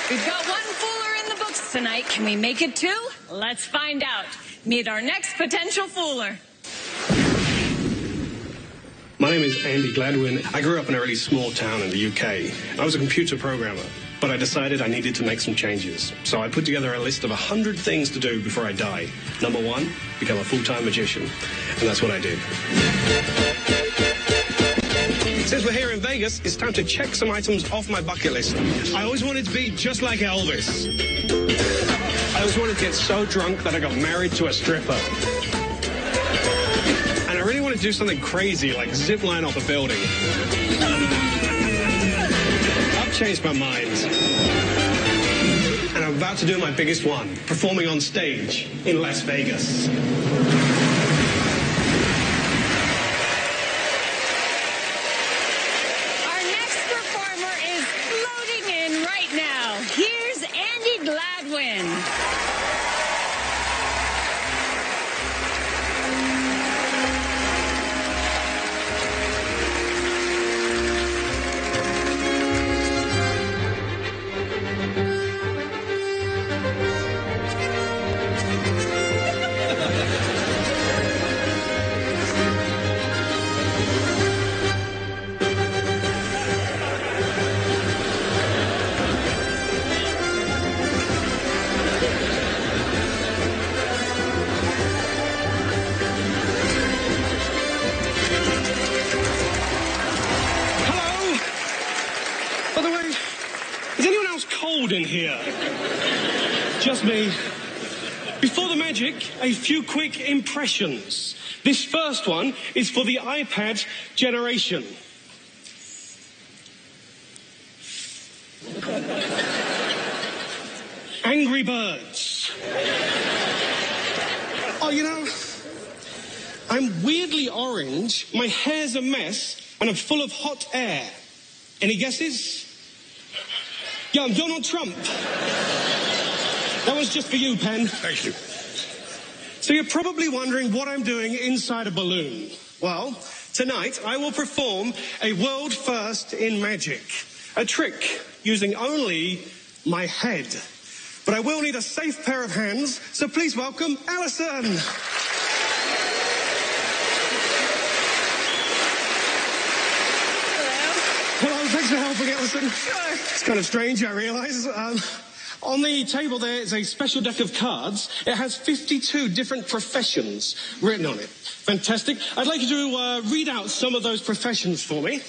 We've got one fooler in the books tonight. Can we make it two? Let's find out. Meet our next potential fooler. My name is Andi Gladwin. I grew up in a really small town in the UK. I was a computer programmer, but I decided I needed to make some changes. So I put together a list of 100 things to do before I die. Number one, become a full-time magician. And that's what I did. Since we're here in Vegas, it's time to check some items off my bucket list. I always wanted to be just like Elvis. I always wanted to get so drunk that I got married to a stripper. And I really want to do something crazy, like zip line off a building. I've changed my mind. And I'm about to do my biggest one, performing on stage in Las Vegas. Our next performer is loading in right now. Here's Andi Gladwin. By the way, is anyone else cold in here? Just me. Before the magic, a few quick impressions. This first one is for the iPad generation. Angry Birds. Oh, you know, I'm weirdly orange, my hair's a mess, and I'm full of hot air. Any guesses? Yeah, I'm Donald Trump. That was just for you, Penn. Thank you. So you're probably wondering what I'm doing inside a balloon. Well, tonight I will perform a world first in magic. A trick using only my head. But I will need a safe pair of hands, so please welcome Alison. Hello, thanks for helping, Alison. Sure. It's kind of strange, I realise. On the table there is a special deck of cards. It has 52 different professions written on it. Fantastic. I'd like you to read out some of those professions for me.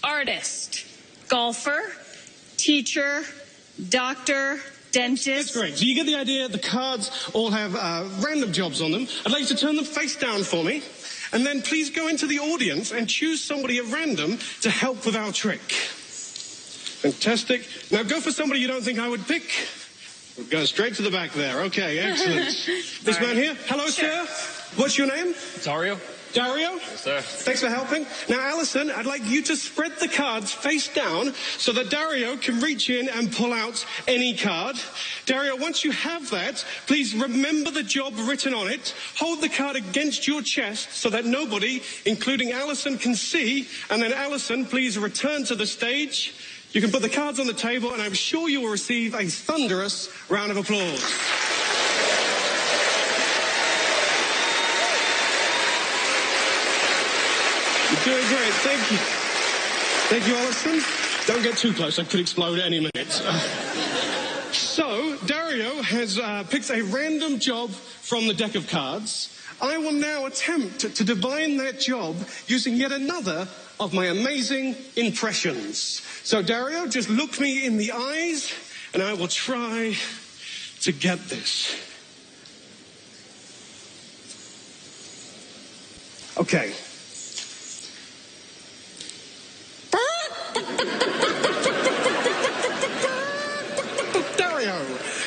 Artist, golfer, teacher, doctor, dentist. That's great. So you get the idea. The cards all have random jobs on them. I'd like you to turn them face down for me. And then please go into the audience and choose somebody at random to help with our trick. Fantastic. Now go for somebody you don't think I would pick. We'll go straight to the back there. Okay, excellent. This man here. Hello, sir. What's your name? Dario. Dario? Yes, sir. Thanks for helping. Now, Alison, I'd like you to spread the cards face down so that Dario can reach in and pull out any card. Dario, once you have that, please remember the job written on it. Hold the card against your chest so that nobody, including Alison, can see. And then, Alison, please return to the stage. You can put the cards on the table, and I'm sure you will receive a thunderous round of applause. You're doing great. Thank you. Thank you, Alison. Don't get too close. I could explode at any minute. So, Dario has picked a random job from the deck of cards. I will now attempt to divine that job using yet another of my amazing impressions. So, Dario, just look me in the eyes, and I will try to get this. Okay. Dario,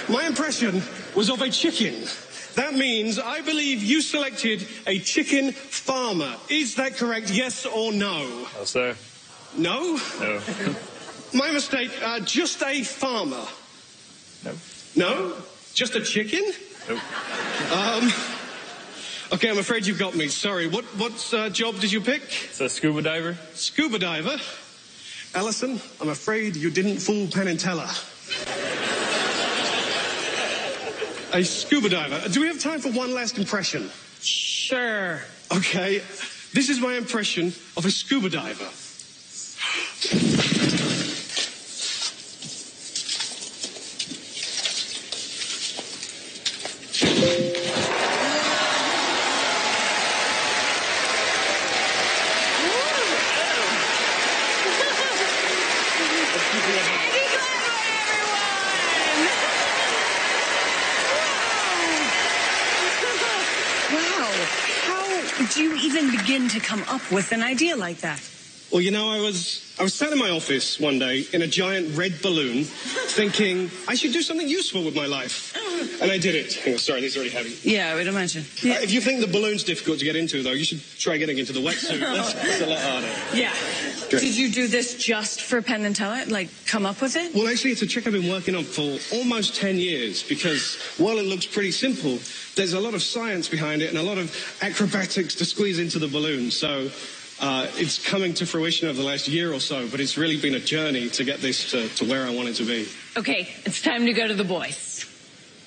my impression was of a chicken. That means I believe you selected a chicken farmer. Is that correct, yes or no? No, sir. No? No. My mistake, just a farmer. No. No? Just a chicken? Nope. Okay, I'm afraid you've got me. Sorry. What job did you pick? It's a scuba diver. Scuba diver? Alison, I'm afraid you didn't fool Penn and Teller. a scuba diver. Do we have time for one last impression? Sure. Okay, this is my impression of a scuba diver. Andi Gladwin, everyone! Wow. How do you even begin to come up with an idea like that? Well, you know, I was sat in my office one day in a giant red balloon thinking I should do something useful with my life. And I did it. Oh, sorry, these are already heavy. Yeah, I would imagine. Yeah. If you think the balloon's difficult to get into, though, you should try getting into the wetsuit. That's a lot harder. Yeah. Great. Did you do this just for Penn and Teller? Like, come up with it? Well, actually, it's a trick I've been working on for almost 10 years because while it looks pretty simple, there's a lot of science behind it and a lot of acrobatics to squeeze into the balloon. So it's coming to fruition over the last year or so, but it's really been a journey to get this to where I want it to be. Okay, it's time to go to the boys.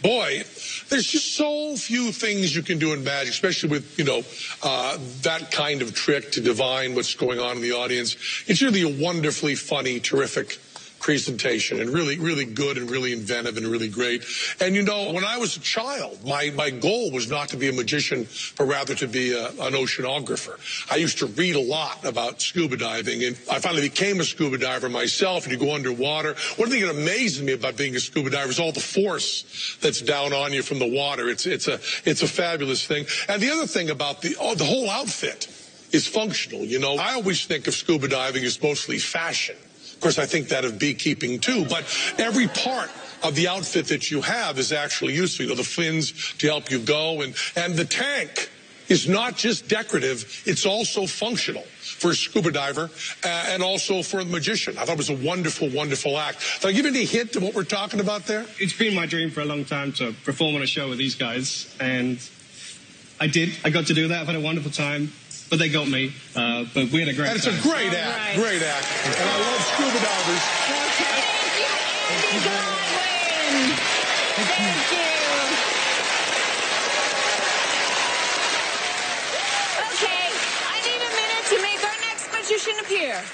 Boy, there's just so few things you can do in magic, especially with, that kind of trick to divine what's going on in the audience. It's really a wonderfully funny, terrific presentation and really, really good and really inventive and really great. And, when I was a child, my goal was not to be a magician, but rather to be an oceanographer. I used to read a lot about scuba diving, and I finally became a scuba diver myself, and you go underwater. One thing that amazes me about being a scuba diver is all the force that's down on you from the water. It's a fabulous thing. And the other thing about the whole outfit is functional. I always think of scuba diving as mostly fashion. Of course, I think that of beekeeping too, but every part of the outfit that you have is actually useful. The fins to help you go, and the tank is not just decorative, it's also functional for a scuba diver and also for a magician. I thought it was a wonderful, wonderful act. Did I give you any hint to what we're talking about there? It's been my dream for a long time to perform on a show with these guys, and I did. I got to do that. I've had a wonderful time. But they got me. But we had a great time. And it's a great act. Right. Great act. And I love scuba divers. Thank you, Andi Gladwin. Thank you. Okay, I need a minute to make our next magician appear.